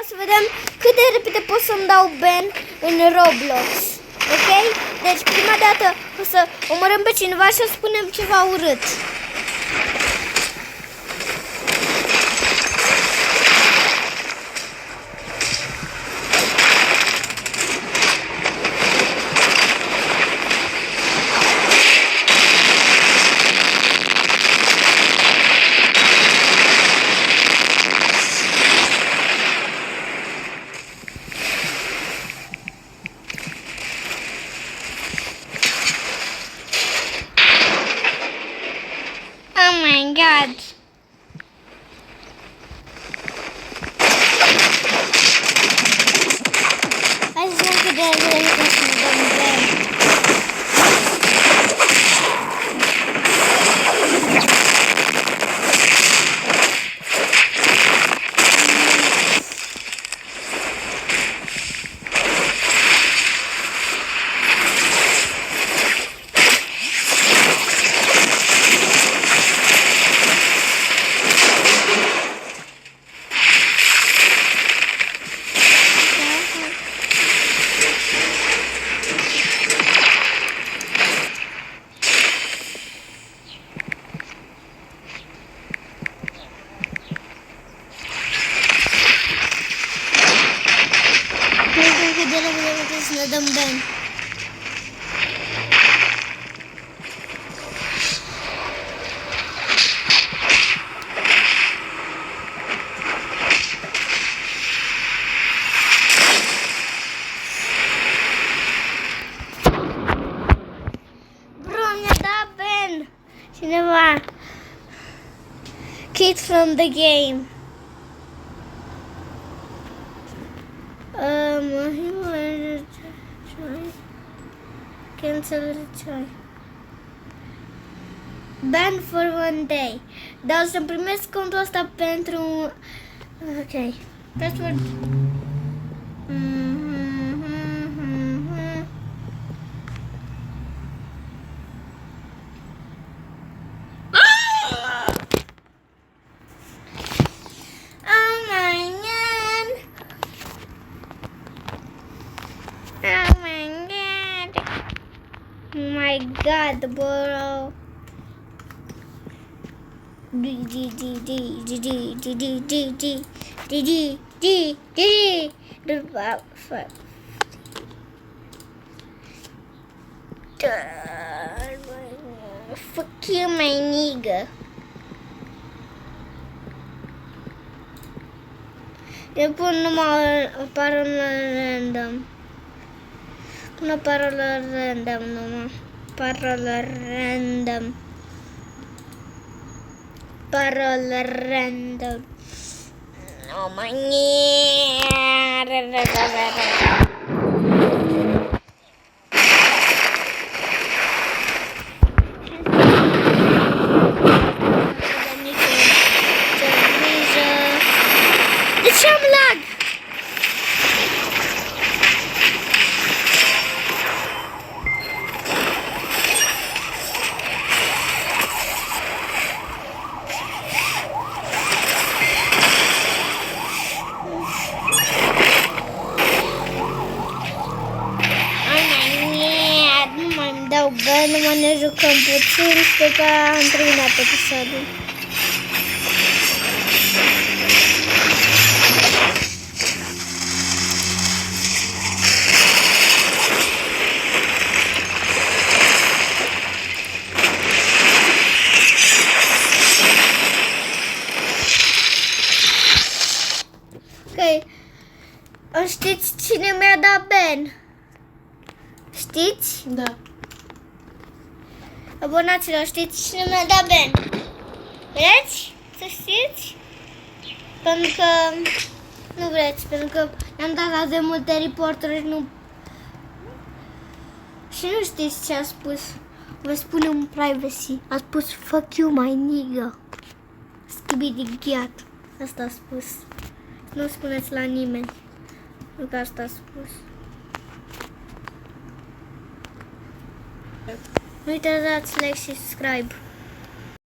să vedem cât de repede pot să-mi dau ban în Roblox. Ok? Deci prima dată o să omorâm pe cineva și o spunem ceva urât. Oh my god. Hai să vedem cât de repede să ne dăm ban. Cât de repede să ne dăm ban. Bro, mi-a dat ban cineva. Kicked from the game. Cancel retry. Ban for 1 day. Dar o să-mi primesc contul ăsta pentru... Ok. Password. Oh my god, bro. Fuck you, my nigga. Eu pun numai o parolă random. Pun o parolă random numai. Parolă random. Parolă random. Oh my god. De ce am lag? Dau bani, numai ne jucăm puțin și după aia am terminat episodul. Ok, știți cine mi-a dat ban? Știți? Da. Abonaților, știți cine mi-a dat ban? Vreți să știți? Pentru că nu vreți, pentru că ne-am dat la de multe reporteri și nu știți ce a spus. Vă spun în privacy. A spus fuck you, my nigga. Skibidi ghiat. Asta a spus. Nu spuneți la nimeni. Nu că asta a spus. Nu uitați să dați like și subscribe.